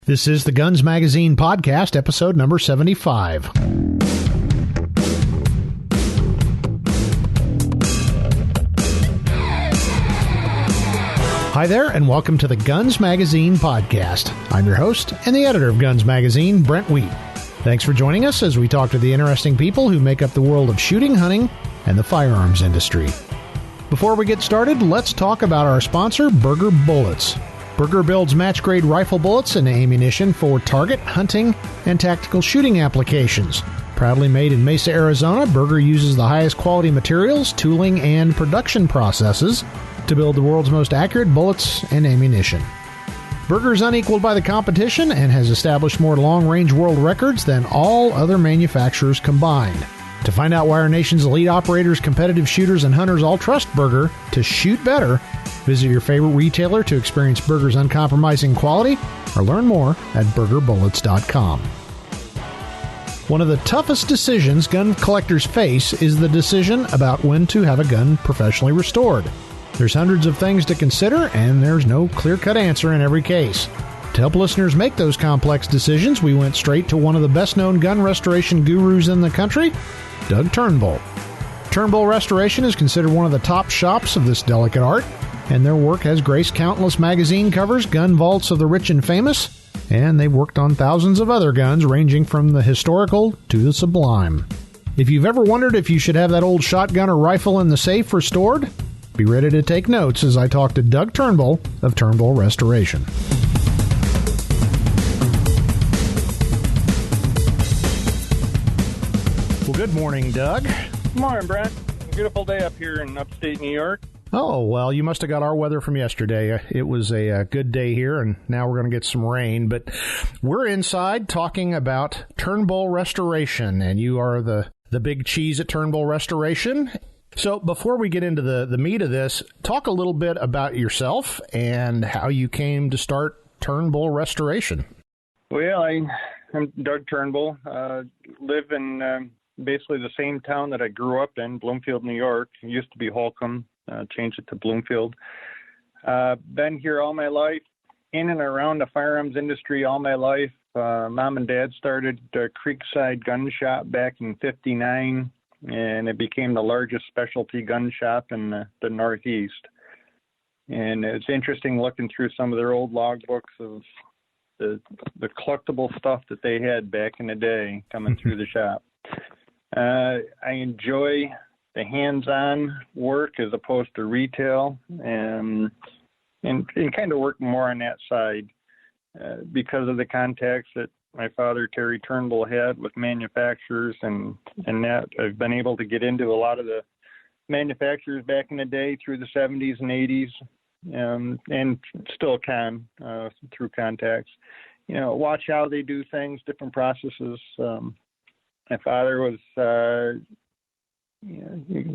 This is the Guns Magazine Podcast, episode number 75. Hi there, and welcome to the Guns Magazine Podcast. I'm your host and the editor of Guns Magazine, Brent T. Thanks for joining us as we talk to the interesting people who make up the world of shooting, hunting, and the firearms industry. Before we get started, let's talk about our sponsor, Berger Bullets. Berger builds match-grade rifle bullets and ammunition for target, hunting, and tactical shooting applications. Proudly made in Mesa, Arizona, Berger uses the highest quality materials, tooling, and production processes to build the world's most accurate bullets and ammunition. Berger is unequaled by the competition and has established more long-range world records than all other manufacturers combined. To find out why our nation's elite operators, competitive shooters, and hunters all trust Berger to shoot better, visit your favorite retailer to experience Berger's uncompromising quality or learn more at burgerbullets.com. One of the toughest decisions gun collectors face is the decision about when to have a gun professionally restored. There's hundreds of things to consider, and there's no clear-cut answer in every case. To help listeners make those complex decisions, we went straight to one of the best-known gun restoration gurus in the country, Doug Turnbull. Turnbull Restoration is considered one of the top shops of this delicate art, and their work has graced countless magazine covers, gun vaults of the rich and famous, and they've worked on thousands of other guns ranging from the historical to the sublime. If you've ever wondered if you should have that old shotgun or rifle in the safe restored, be ready to take notes as I talk to Doug Turnbull of Turnbull Restoration. Well, good morning, Doug. Good morning, Brent. Beautiful day up here in upstate New York. Oh, well, you must have got our weather from yesterday. It was a good day here, and now we're going to get some rain. But we're inside talking about Turnbull Restoration, and you are the big cheese at Turnbull Restoration. So before we get into the meat of this, talk a little bit about yourself and how you came to start Turnbull Restoration. Well, I'm Doug Turnbull. Live in basically the same town that I grew up in, Bloomfield, New York. It used to be Holcomb, changed it to Bloomfield. Been here all my life, in and around the firearms industry all my life. Mom and Dad started a Creekside Gun Shop back in '59, and it became the largest specialty gun shop in the Northeast. And it's interesting looking through some of their old logbooks of the collectible stuff that they had back in the day coming through the shop. I enjoy the hands-on work as opposed to retail, and kind of work more on that side because of the contacts that my father, Terry Turnbull, had with manufacturers, and that I've been able to get into a lot of the manufacturers back in the day through the 70s and 80s, and still can through contacts. Watch how they do things, different processes. My father was,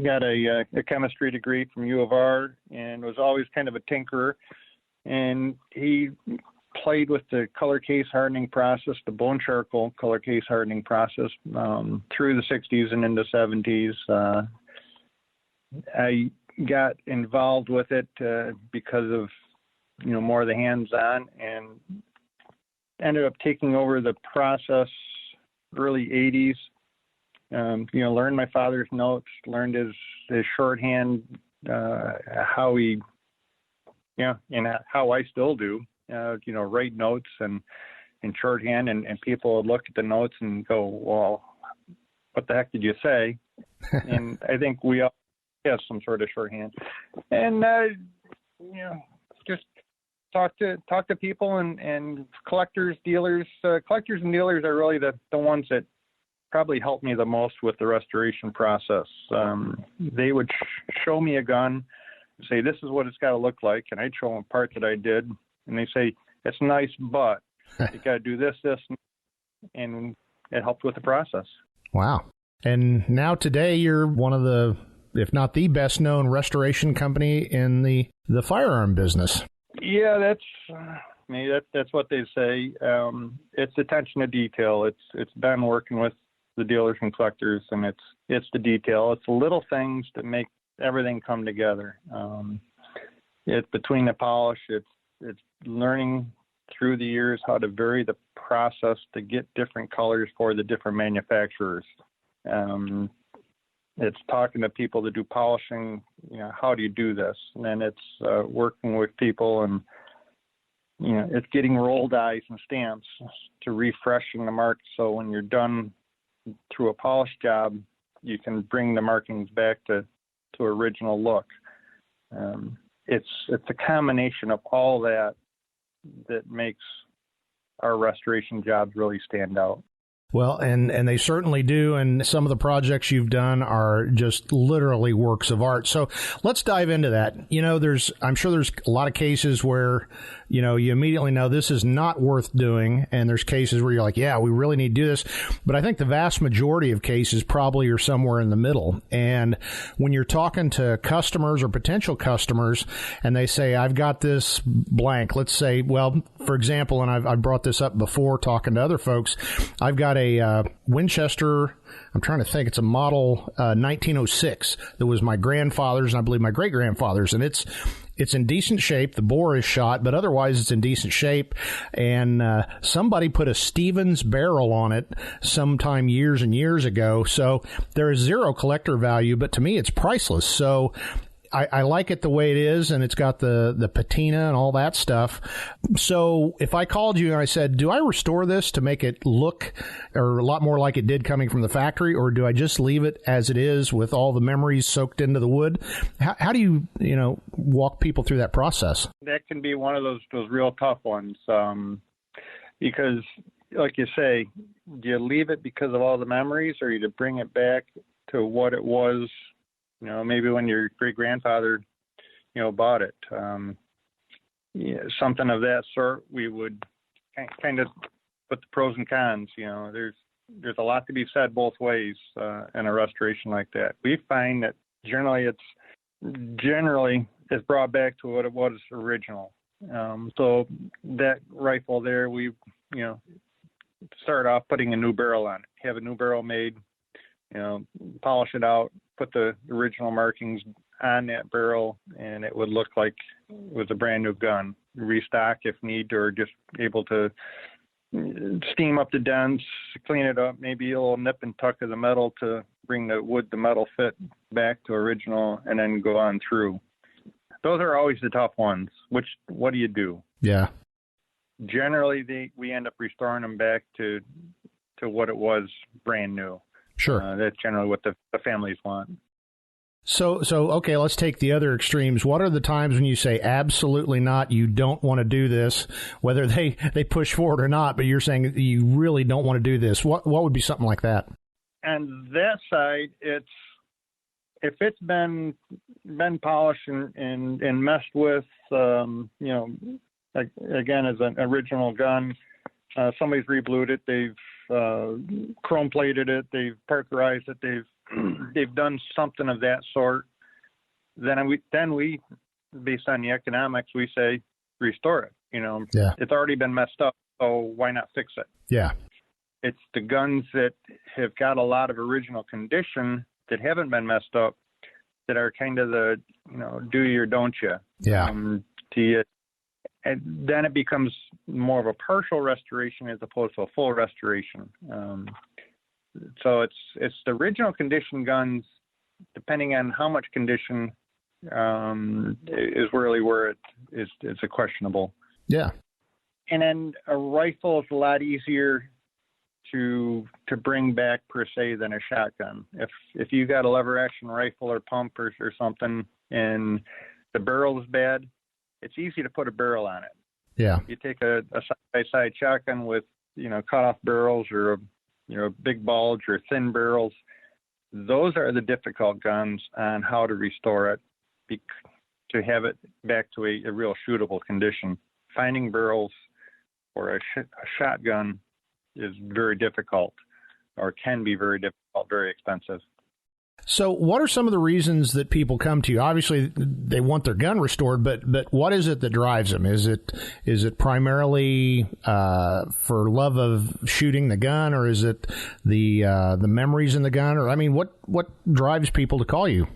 got a chemistry degree from U of R and was always kind of a tinkerer. And he played with the color case hardening process, the bone charcoal color case hardening process through the 60s and into the 70s. I got involved with it because of, more of the hands-on, and ended up taking over the process early 80s. Learned my father's notes, learned his shorthand, how he, and how I still do, write notes and in shorthand, and people would look at the notes and go, well, what the heck did you say? And I think we all have some sort of shorthand. And, just talk to people and collectors, dealers. Collectors and dealers are really the ones that probably helped me the most with the restoration process. They would show me a gun, say, this is what it's got to look like, and I'd show them a part that I did, and they say, it's nice, but you got to do this, and it helped with the process. Wow. And now today you're one of the, if not the best known restoration company in the firearm business. Yeah, that's what they say. It's attention to detail. It's been working with the dealers and collectors, and it's the detail. It's the little things that make everything come together. It's between the polish. It's learning through the years how to vary the process to get different colors for the different manufacturers. It's talking to people that do polishing, how do you do this? And then it's working with people, and, it's getting roll dies and stamps to refreshing the mark. So when you're done through a polish job, you can bring the markings back to original look. It's a combination of all that makes our restoration jobs really stand out. Well, and they certainly do, and some of the projects you've done are just literally works of art. So let's dive into that. I'm sure there's a lot of cases where, you immediately know this is not worth doing, and there's cases where you're like, yeah, we really need to do this. But I think the vast majority of cases probably are somewhere in the middle. And when you're talking to customers or potential customers, and they say, I've got this blank, let's say, well, for example, and I've brought this up before talking to other folks, I've got a Winchester, I'm trying to think, it's a model 1906 that was my grandfather's and I believe my great-grandfather's, and it's in decent shape. The bore is shot, but otherwise it's in decent shape. And somebody put a Stevens barrel on it sometime years and years ago. So there is zero collector value, but to me it's priceless. So I like it the way it is, and it's got the patina and all that stuff. So if I called you and I said, do I restore this to make it look or a lot more like it did coming from the factory, or do I just leave it as it is with all the memories soaked into the wood? How do you, walk people through that process? That can be one of those real tough ones, because, like you say, do you leave it because of all the memories, or you bring it back to what it was? Maybe when your great-grandfather, bought it. Something of that sort, we would kind of put the pros and cons. There's a lot to be said both ways in a restoration like that. We find that generally it's brought back to what it was original. So that rifle there, we, start off putting a new barrel on it, have a new barrel made, polish it out, put the original markings on that barrel, and it would look like it was a brand new gun. Restock if need, or just able to steam up the dents, clean it up, maybe a little nip and tuck of the metal to bring the metal fit back to original, and then go on through. Those are always the tough ones. What do you do? Yeah. Generally, we end up restoring them back to what it was brand new. Sure. That's generally what the families want. So okay, let's take the other extremes. What are the times when you say absolutely not, you don't want to do this, whether they push forward or not, but you're saying you really don't want to do this? What would be something like that? On that side, it's if it's been polished and messed with, again, as an original gun, somebody's reblued it, they've chrome plated it, they've parkerized it, they've done something of that sort. Then we based on the economics, we say restore it. It's already been messed up, so why not fix it? Yeah. It's the guns that have got a lot of original condition that haven't been messed up that are kind of the, do you or don't you? Yeah. And then it becomes more of a partial restoration as opposed to a full restoration. So it's the original condition guns, depending on how much condition, is really where it's a questionable. Yeah. And then a rifle is a lot easier to bring back per se than a shotgun. If you got a lever action rifle or pump or something and the barrel is bad, it's easy to put a barrel on it. Yeah. You take a side-by-side shotgun with, cut-off barrels or a big bulge or thin barrels. Those are the difficult guns on how to restore it to have it back to a real shootable condition. Finding barrels for a shotgun is very difficult, or can be very difficult, very expensive. So what are some of the reasons that people come to you? Obviously, they want their gun restored, but what is it that drives them? Is it primarily for love of shooting the gun, or is it the memories in the gun? Or what drives people to call you?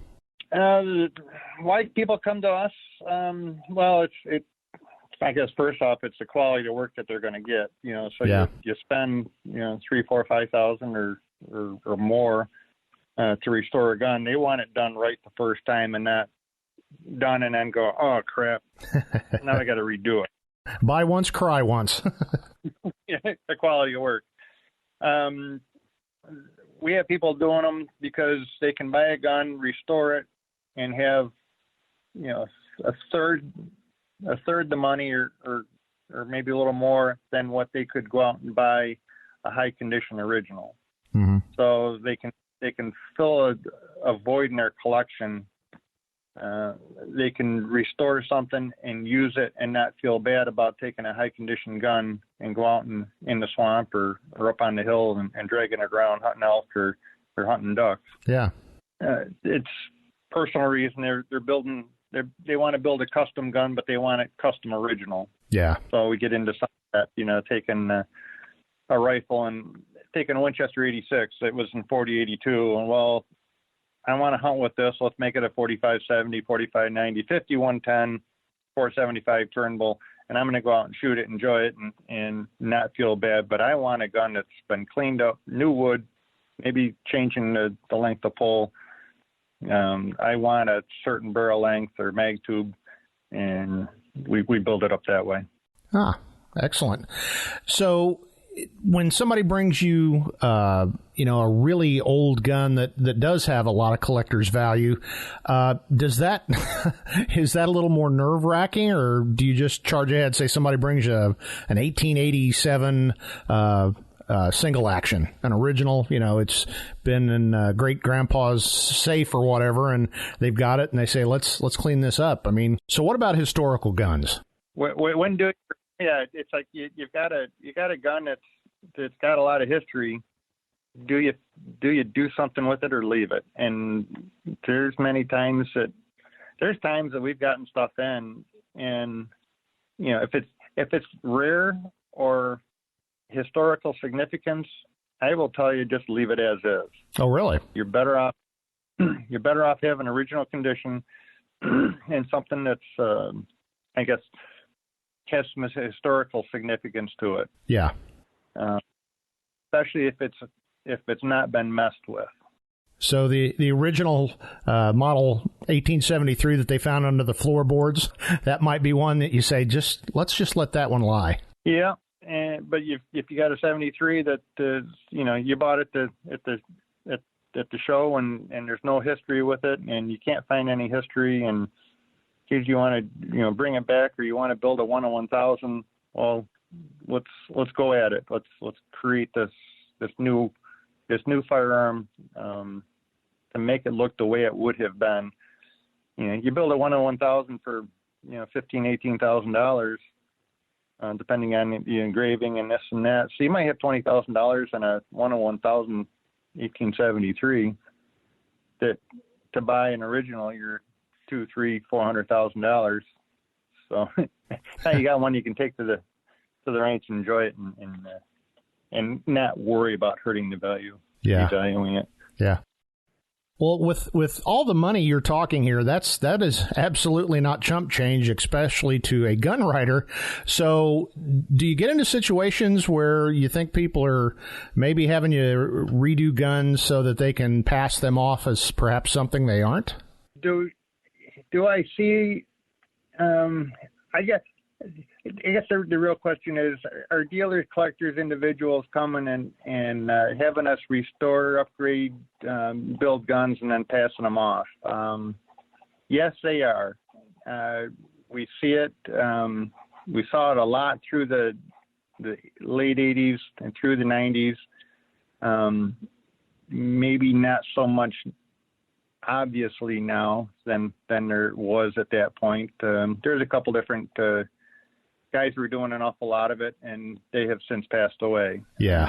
Why people come to us? Well, it's I guess first off, it's the quality of work that they're going to get. So you spend $3,000, $4,000, $5,000 or more to restore a gun. They want it done right the first time, and not done and then go, oh crap, now I got to redo it. Buy once, cry once. The quality of work. We have people doing them because they can buy a gun, restore it, and have a third the money or maybe a little more than what they could go out and buy a high condition original. Mm-hmm. So they can fill a void in their collection. They can restore something and use it and not feel bad about taking a high condition gun and go out in the swamp or up on the hill and dragging it around hunting elk or hunting ducks. Yeah. It's personal reason. They're building. They want to build a custom gun, but they want it custom original. Yeah. So we get into some of that, taking a rifle and taking a Winchester 86. It was in 40-82. And well, I want to hunt with this. Let's make it a 45-70, 45-90, 50-110, 475 Turnbull. And I'm going to go out and shoot it, enjoy it, and not feel bad. But I want a gun that's been cleaned up, new wood, maybe changing the length of pull. I want a certain barrel length or mag tube, and we build it up that way. Ah, excellent. So when somebody brings you, a really old gun that does have a lot of collector's value, is that a little more nerve wracking, or do you just charge ahead? Say somebody brings you an 1887 single action, an original, it's been in great grandpa's safe or whatever, and they've got it, and they say, let's clean this up. I mean, so what about historical guns? It's like you've got a gun that's got a lot of history. Do you do something with it or leave it? And there's times that we've gotten stuff in, and if it's rare or historical significance, I will tell you, just leave it as is. Oh, really? You're better off having original condition and something that's I guess has some historical significance to it. Yeah. Especially if it's not been messed with. So the original model 1873 that they found under the floorboards, that might be one that you say, let's let that one lie. Yeah. But if you got a 73 that you bought it at the show and there's no history with it, and you can't find any history, and if you want to bring it back, or you want to build a 1 in 1,000, well, let's go at it. Let's create this new firearm to make it look the way it would have been. You build a 1 in 1,000 for $15,000-$18,000. Depending on the engraving and this and that. So you might have $20,000 in a 1 in 1,000 1873 that to buy an original, you're $200,000, $300,000, $400,000. So now you got one you can take to the ranch and enjoy it and not worry about hurting the value. Yeah. Devaluing it. Yeah. Well, with all the money you're talking here, that is absolutely not chump change, especially to a gun writer. So do you get into situations where you think people are maybe having you redo guns so that they can pass them off as perhaps something they aren't? Do I see, I guess the real question is, are dealers, collectors, individuals coming and having us restore, upgrade, build guns and then passing them off? Yes, they are. We see it. We saw it a lot through the late 80s and through the 90s. Maybe not so much obviously now than there was at that point. There's a couple different guys who were doing an awful lot of it, and they have since passed away. Yeah.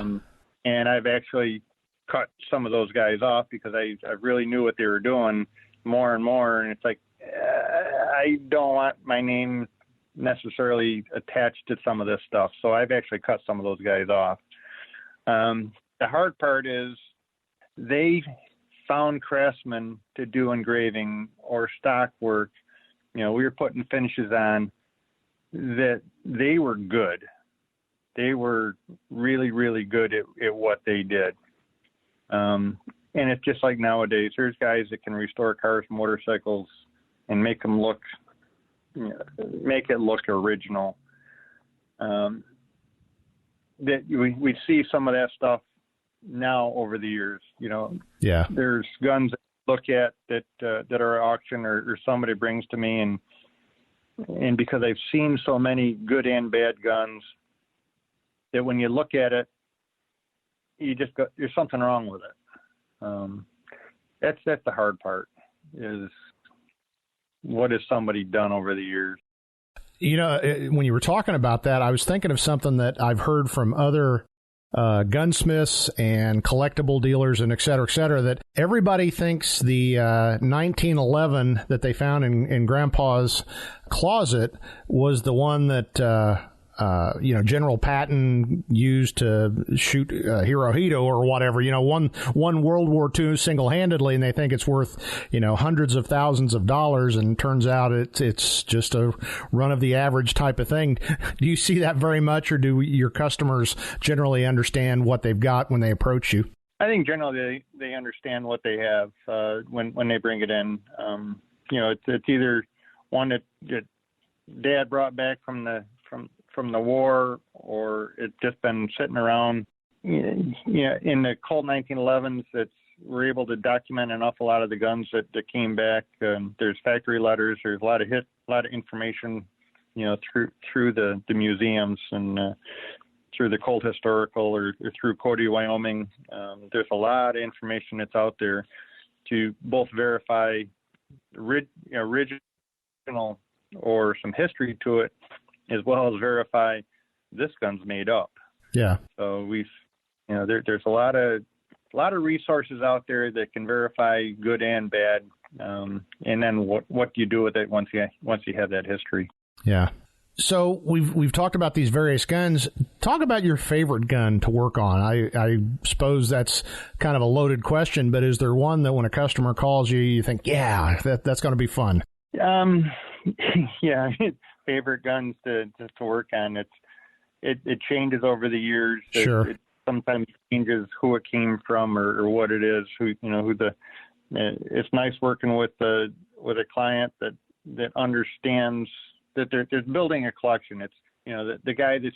And I've actually cut some of those guys off because I really knew what they were doing more and more. And it's like, I don't want my name necessarily attached to some of this stuff. So I've actually cut some of those guys off. The hard part is they found craftsmen to do engraving or stock work. We were putting finishes on that they were good. They were really, really good at what they did. And it's just like nowadays, there's guys that can restore cars, motorcycles, and make them look, make it look original. That we see some of that stuff now over the years. Yeah. There's guns that I look at that are at auction or somebody brings to me, and because I've seen so many good and bad guns, that when you look at it, you just go, there's something wrong with it. That's the hard part, is what has somebody done over the years. When you were talking about that, I was thinking of something that I've heard from other gunsmiths and collectible dealers and et cetera, that everybody thinks the 1911 that they found in Grandpa's closet was the one that General Patton used to shoot Hirohito or whatever, won World War II single-handedly, and they think it's worth, hundreds of thousands of dollars, and turns out it's just a run-of-the-average type of thing. Do you see that very much, or do your customers generally understand what they've got when they approach you? I think generally they understand what they have when they bring it in. It's either one that Dad brought back from the war, or it's just been sitting around. In the cold 1911s, we're able to document an awful lot of the guns that came back. There's factory letters. There's a lot of information, through the museums and through the Colt Historical or through Cody, Wyoming. There's a lot of information that's out there to both verify original or some history to it, as well as verify this gun's made up. Yeah. So there's a lot of resources out there that can verify good and bad, and then what do you do with it once you have that history? Yeah. So we've talked about these various guns. Talk about your favorite gun to work on. I suppose that's kind of a loaded question, but is there one that when a customer calls you think, yeah, that's going to be fun? Yeah. Favorite guns to work on. It changes over the years. Sure. It sometimes changes who it came from or what it is. It's nice working with a client that understands that they're building a collection. It's the guy that's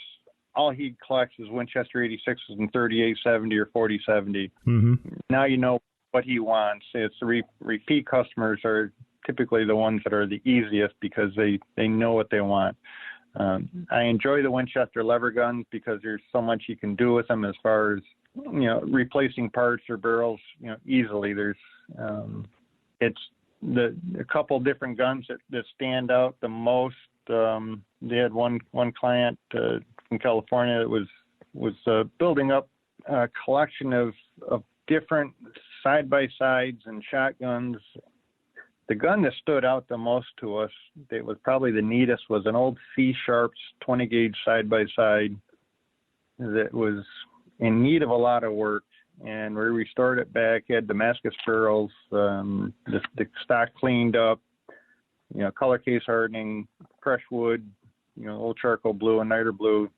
all he collects is Winchester 86s and 3870 or 4070. Mm-hmm. Now you know what he wants. It's the repeat customers are typically the ones that are the easiest because they know what they want. I enjoy the Winchester lever guns because there's so much you can do with them as far as, replacing parts or barrels, easily. There's, it's a couple different guns that stand out the most. They had one client from California that was building up a collection of different side-by-sides and shotguns. The gun that stood out the most to us, that was probably the neatest, was an old C-Sharps 20-gauge side-by-side that was in need of a lot of work. And we restored it back, had Damascus barrels, the stock cleaned up, color case hardening, fresh wood, old charcoal blue and niter blue.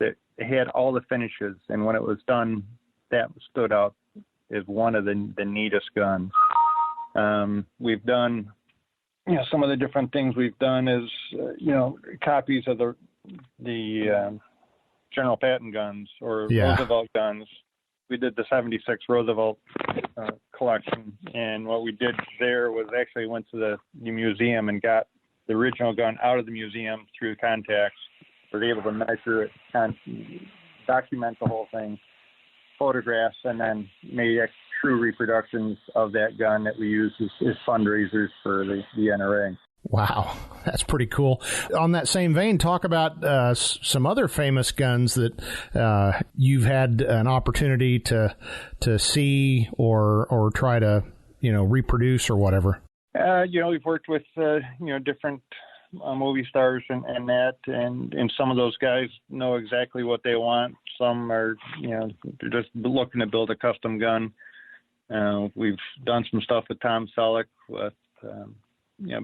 That had all the finishes. And when it was done, that stood out as one of the neatest guns. We've done, some of the different things we've done is, copies of the General Patton guns or Roosevelt guns. We did the 76 Roosevelt collection, and what we did there was actually went to the museum and got the original gun out of the museum through contacts. We were able to measure it, document the whole thing, photographs, and then made true reproductions of that gun that we use as fundraisers for the NRA. Wow, that's pretty cool. On that same vein, talk about some other famous guns that you've had an opportunity to see or try to reproduce or whatever. We've worked with different movie stars and that, and some of those guys know exactly what they want. Some are they're just looking to build a custom gun. We've done some stuff with Tom Selleck with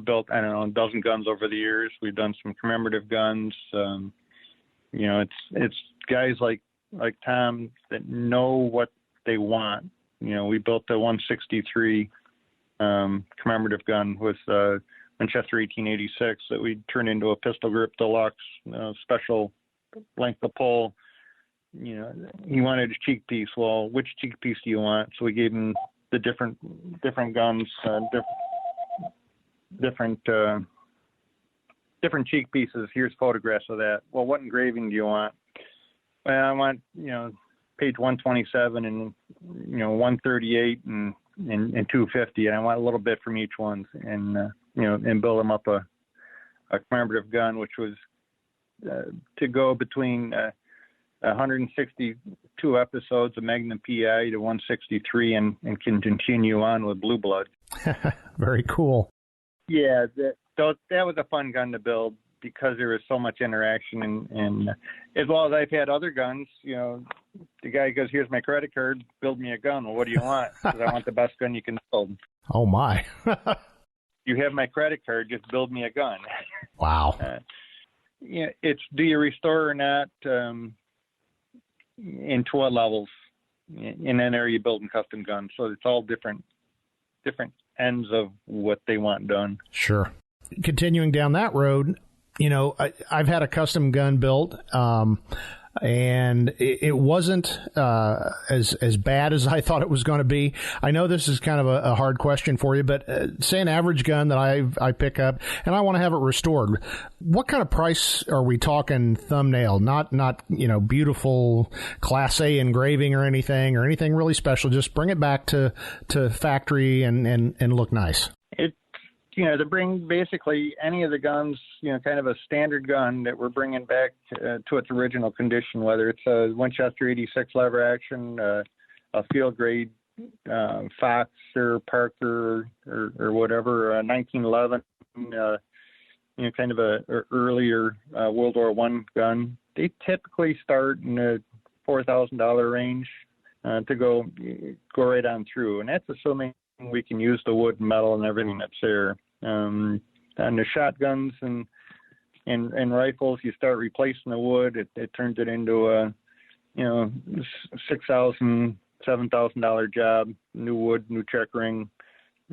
built, I don't know, a dozen guns over the years. We've done some commemorative guns. It's guys like Tom that know what they want. We built the 163 commemorative gun with Winchester 1886 that we turned into a pistol grip deluxe, special length of pull. He wanted a cheek piece. Well, which cheek piece do you want? So we gave him the different guns, different cheek pieces. Here's photographs of that. Well, what engraving do you want? Well, I want, page 127 and, 138 and 250. And I want a little bit from each one, and build them up a commemorative gun, which was to go between 162 episodes of Magnum PI to 163 and can continue on with Blue Blood. Very cool. Yeah, that was a fun gun to build because there was so much interaction. And as well as I've had other guns, the guy goes, here's my credit card, build me a gun. Well, what do you want? Because I want the best gun you can build. Oh, my. You have my credit card, just build me a gun. Wow. It's do you restore or not, into what levels. And then are you building custom guns? So it's all different ends of what they want done. Sure. Continuing down that road, I've had a custom gun built, and it wasn't as bad as I thought it was going to be. I know this is kind of a hard question for you, but say an average gun that I pick up and I want to have it restored. What kind of price are we talking thumbnail? Not beautiful Class A engraving or anything really special. Just bring it back to factory and look nice. To bring basically any of the guns, kind of a standard gun that we're bringing back to its original condition, whether it's a Winchester 86 lever action, a field grade Fox or Parker or whatever, 1911, kind of a earlier World War I gun. They typically start in the $4,000 range to go right on through, and that's assuming we can use the wood and metal and everything that's there. On the shotguns and rifles, you start replacing the wood. It turns it into a $6,000, $7,000 job. New wood, new check ring,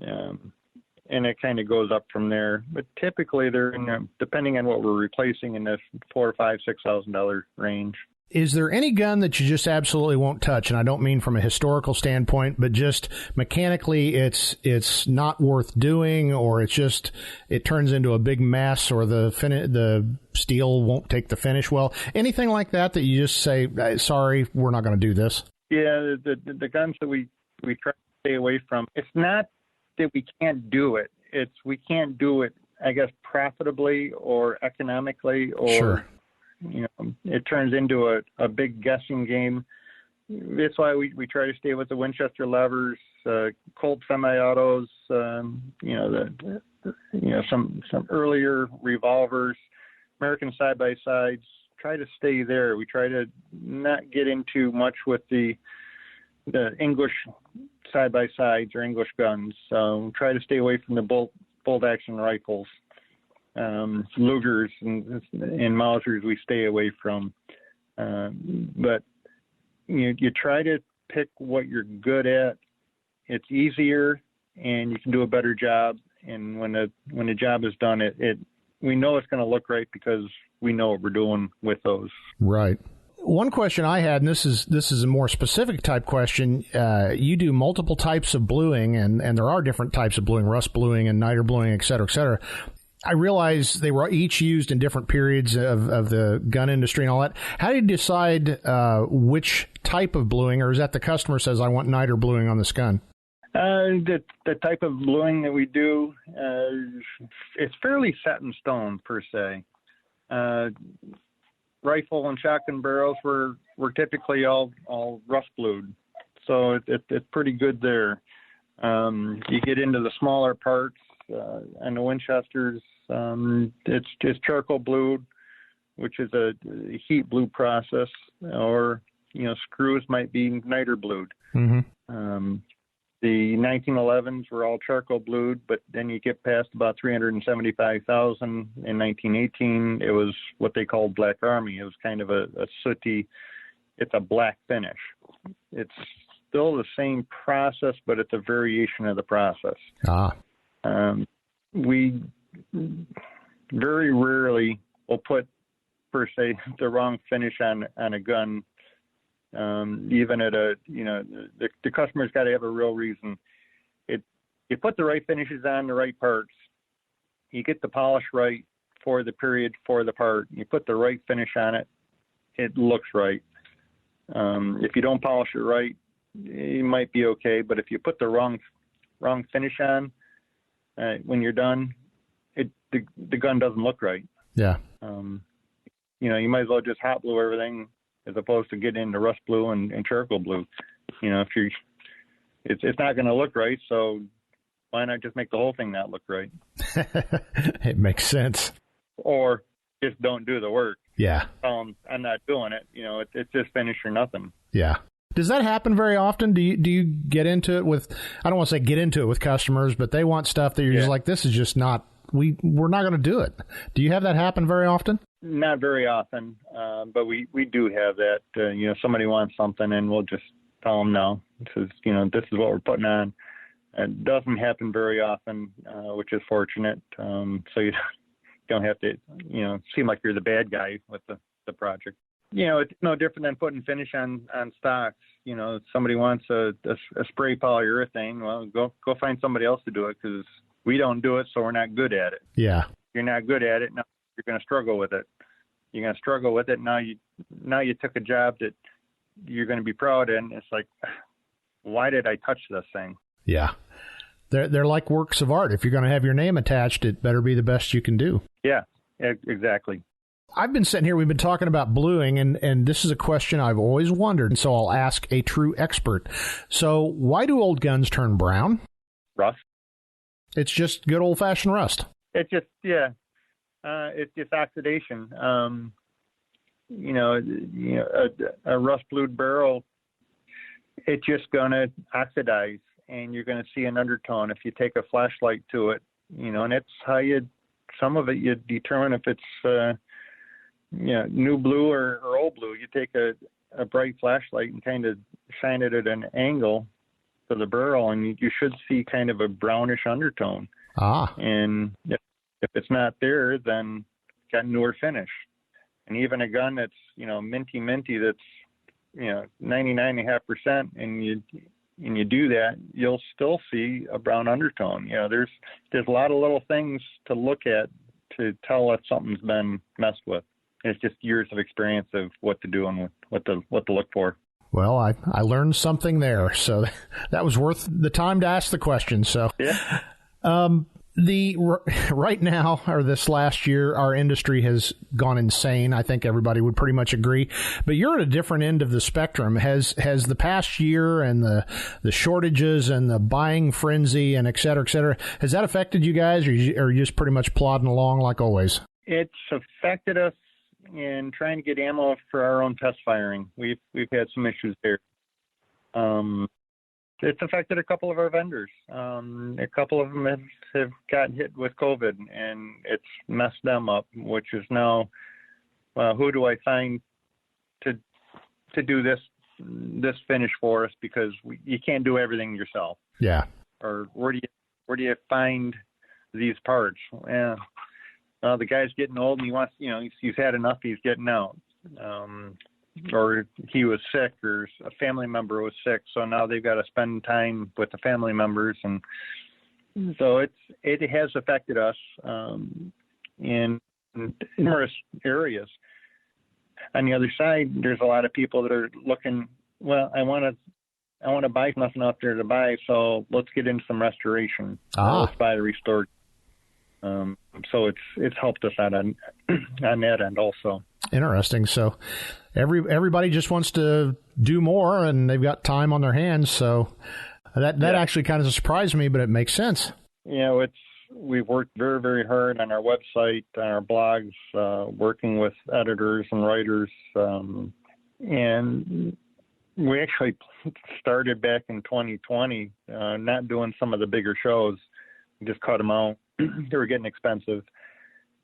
and it kind of goes up from there. But typically, they're depending on what we're replacing, in the $4,000, $5,000, $6,000 range. Is there any gun that you just absolutely won't touch? And I don't mean from a historical standpoint, but just mechanically it's not worth doing, or it turns into a big mess, or the steel won't take the finish well. Anything like that you just say, sorry, we're not going to do this? Yeah, the guns that we try to stay away from, it's not that we can't do it. It's we can't do it, I guess, profitably or economically, or... Sure. It turns into a big guessing game. That's why we try to stay with the Winchester levers, Colt semi-autos, some earlier revolvers, American side-by-sides. Try to stay there. We try to not get into much with the English side-by-sides or English guns. Try to stay away from the bolt-action rifles. Lugers and Mausers we stay away from, but you try to pick what you're good at. It's easier, and you can do a better job. And when the job is done, we know it's going to look right because we know what we're doing with those. Right. One question I had, and this is a more specific type question. You do multiple types of bluing, and there are different types of bluing, rust bluing and niter bluing, et cetera, et cetera. I realize they were each used in different periods of the gun industry and all that. How do you decide which type of bluing, or is that the customer says, I want niter bluing on this gun? The type of bluing that we do, it's fairly set in stone, per se. Rifle and shotgun barrels were typically all rust blued, so it's pretty good there. You get into the smaller parts, and the Winchesters, it's just charcoal blued, which is a heat blue process, or screws might be niter blued. Mm-hmm. The 1911s were all charcoal blued, but then you get past about 375,000 in 1918. It was what they called Black Army. It was kind of a sooty, it's a black finish. It's still the same process, but it's a variation of the process. We very rarely will put, per se, the wrong finish on a gun. Even at the customer's got to have a real reason. You put the right finishes on the right parts, you get the polish right for the period for the part, you put the right finish on it, it looks right. If you don't polish it right, it might be okay, but if you put the wrong finish on when you're done, the gun doesn't look right. Yeah. You might as well just hot glue everything as opposed to getting into rust blue and charcoal blue. It's not going to look right, so why not just make the whole thing not look right? It makes sense. Or just don't do the work. Yeah. I'm not doing it. It's just finish or nothing. Yeah. Does that happen very often? Do you get into it with, I don't want to say get into it with customers, but they want stuff that you're just like, this is just not, we're not going to do it. Do you have that happen very often? Not very often, but we do have that. Somebody wants something and we'll just tell them no. This is what we're putting on. It doesn't happen very often, which is fortunate. So you don't have to, seem like you're the bad guy with the project. It's no different than putting finish on stocks. Somebody wants a spray polyurethane. Well, go find somebody else to do it because we don't do it, so we're not good at it. Yeah. You're not good at it. Now you're going to struggle with it. You're going to struggle with it. Now you took a job that you're going to be proud in. It's like, why did I touch this thing? Yeah. They're like works of art. If you're going to have your name attached, it better be the best you can do. Yeah, exactly. I've been sitting here, we've been talking about bluing, and this is a question I've always wondered, and so I'll ask a true expert. So why do old guns turn brown? Rust. It's just good old-fashioned rust. It's just, it's just oxidation. A rust-blued barrel, it's just going to oxidize, and you're going to see an undertone if you take a flashlight to it, and that's how some of it you determine if it's, new blue or old blue. You take a bright flashlight and kind of shine it at an angle to the barrel, and you should see kind of a brownish undertone. And if it's not there, then it's got newer finish. And even a gun that's, minty, that's, 99.5%, and you do that, you'll still see a brown undertone. There's a lot of little things to look at to tell if something's been messed with. It's just years of experience of what to do and what to look for. Well, I learned something there, so that was worth the time to ask the question. So, yeah. Right now, or this last year, our industry has gone insane. I think everybody would pretty much agree. But you're at a different end of the spectrum. Has the past year and the shortages and the buying frenzy and et cetera, has that affected you guys, or are you just pretty much plodding along like always? It's affected us in trying to get ammo for our own test firing. We've had some issues there. It's affected a couple of our vendors. A couple of them have gotten hit with COVID, and it's messed them up, which is now, who do I find to do this finish for us, because you can't do everything yourself. Yeah. Or where do you find these parts? The guy's getting old and he wants, he's had enough, he's getting out. Or he was sick, or a family member was sick, so now they've got to spend time with the family members, and so it has affected us in numerous areas. On the other side, there's a lot of people that are looking, well, I want to buy nothing out there to buy, so let's get into some restoration. Let's buy the restored. So it's helped us out on that end also. Interesting. So everybody just wants to do more, and they've got time on their hands. So that actually kind of surprised me, but it makes sense. We've worked very, very hard on our website, on our blogs, working with editors and writers, and we actually started back in 2020, not doing some of the bigger shows. We just cut them out. They were getting expensive,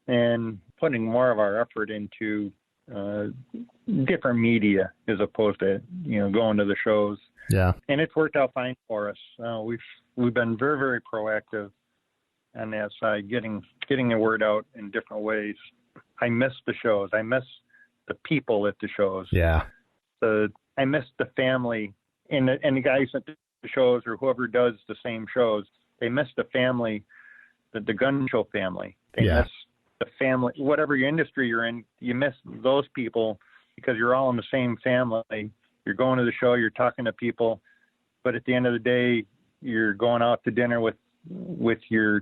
and putting more of our effort into different media as opposed to going to the shows. Yeah, and it's worked out fine for us. We've been very, very proactive on that side, getting the word out in different ways. I miss the shows. I miss the people at the shows. Yeah. I miss the family and the guys at the shows, or whoever does the same shows. They miss the family, the gun show family. They miss the family, whatever your industry you're in. You miss those people because you're all in the same family. You're going to the show, you're talking to people, but at the end of the day, you're going out to dinner with your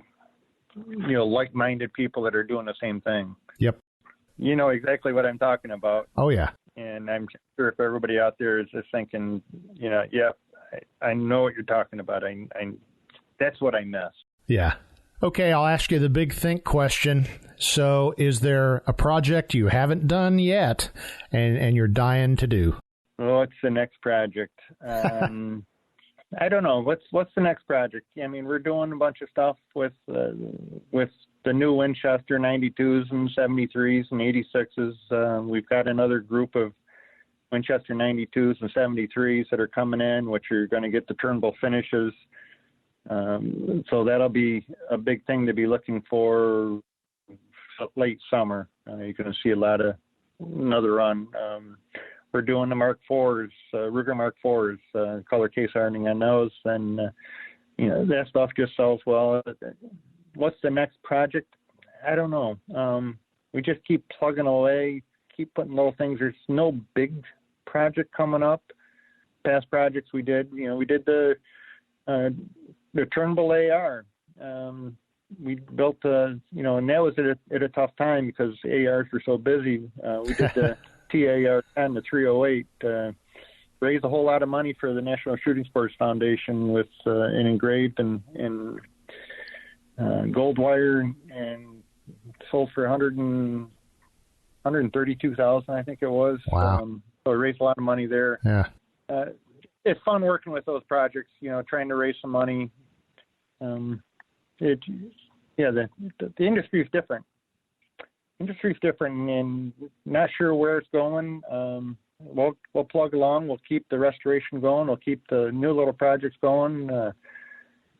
like-minded people that are doing the same thing. Yep. You know exactly what I'm talking about. Oh, yeah. And I'm sure if everybody out there is just thinking, I know what you're talking about. That's what I miss. Yeah. Okay, I'll ask you the big think question. So is there a project you haven't done yet and you're dying to do? Well, what's the next project? I don't know. What's the next project? I mean, we're doing a bunch of stuff with the new Winchester 92s and 73s and 86s. We've got another group of Winchester 92s and 73s that are coming in, which are going to get the Turnbull finishes. So that'll be a big thing to be looking for late summer. You're going to see another run. We're doing the Mark IVs, Ruger Mark IVs, color case hardening on those, and that stuff just sells well. What's the next project? I don't know. We just keep plugging away, keep putting little things. There's no big project coming up. Past projects we did, we did the Turnbull AR. We built and that was at a tough time because ARs were so busy. We did the TAR-10, the 308, raised a whole lot of money for the National Shooting Sports Foundation with an engraved and gold wire, and sold for $132,000, I think it was. Wow. So we raised a lot of money there. Yeah. It's fun working with those projects, trying to raise some money. The industry is different. Industry's different, and not sure where it's going. We'll plug along. We'll keep the restoration going. We'll keep the new little projects going.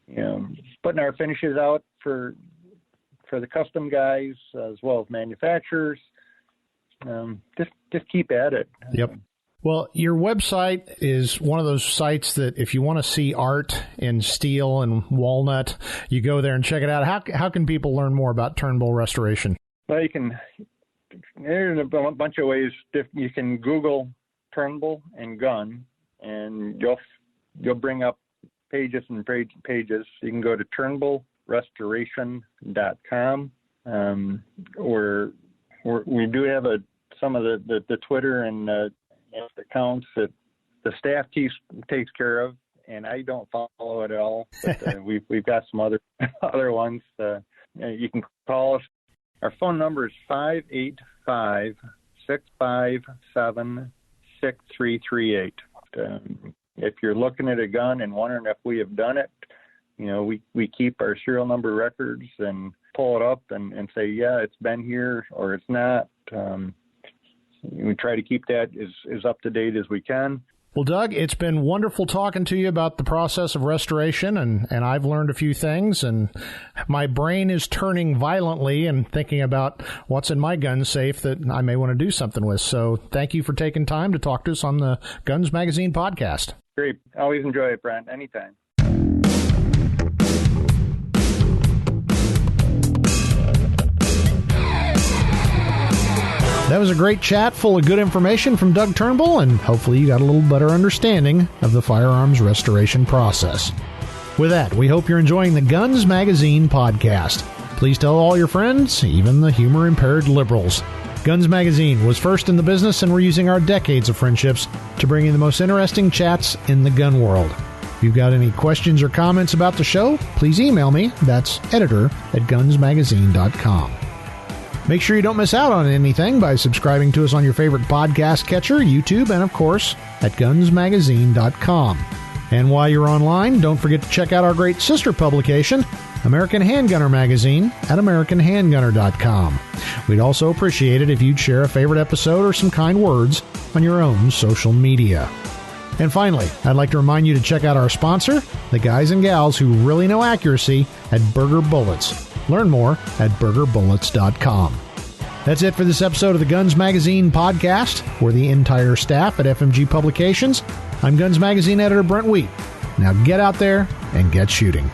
Putting our finishes out for the custom guys as well as manufacturers. Just keep at it. Yep. Well, your website is one of those sites that if you want to see art in steel and walnut, you go there and check it out. How can people learn more about Turnbull Restoration? Well, there's a bunch of ways. You can Google Turnbull and gun, and you'll bring up pages and pages. You can go to turnbullrestoration.com, where we do have some of the Twitter and accounts that the staff takes care of, and I don't follow it at all. But we've got some other ones. You can call us. Our phone number is 585-657-6338. If you're looking at a gun and wondering if we have done it, we keep our serial number records and pull it up and say, yeah, it's been here or it's not. We try to keep that as up to date as we can. Well, Doug, it's been wonderful talking to you about the process of restoration, and I've learned a few things, and my brain is turning violently and thinking about what's in my gun safe that I may want to do something with. So thank you for taking time to talk to us on the Guns Magazine podcast. Great. Always enjoy it, Brent. Anytime. That was a great chat full of good information from Doug Turnbull, and hopefully you got a little better understanding of the firearms restoration process. With that, we hope you're enjoying the Guns Magazine podcast. Please tell all your friends, even the humor-impaired liberals. Guns Magazine was first in the business, and we're using our decades of friendships to bring you the most interesting chats in the gun world. If you've got any questions or comments about the show, please email me. That's editor@gunsmagazine.com. Make sure you don't miss out on anything by subscribing to us on your favorite podcast catcher, YouTube, and of course at gunsmagazine.com. And while you're online, don't forget to check out our great sister publication, American Handgunner Magazine, at AmericanHandgunner.com. We'd also appreciate it if you'd share a favorite episode or some kind words on your own social media. And finally, I'd like to remind you to check out our sponsor, the guys and gals who really know accuracy at Berger Bullets. Learn more at BergerBullets.com. That's it for this episode of the Guns Magazine podcast. For the entire staff at FMG Publications, I'm Guns Magazine editor Brent Wheat. Now get out there and get shooting.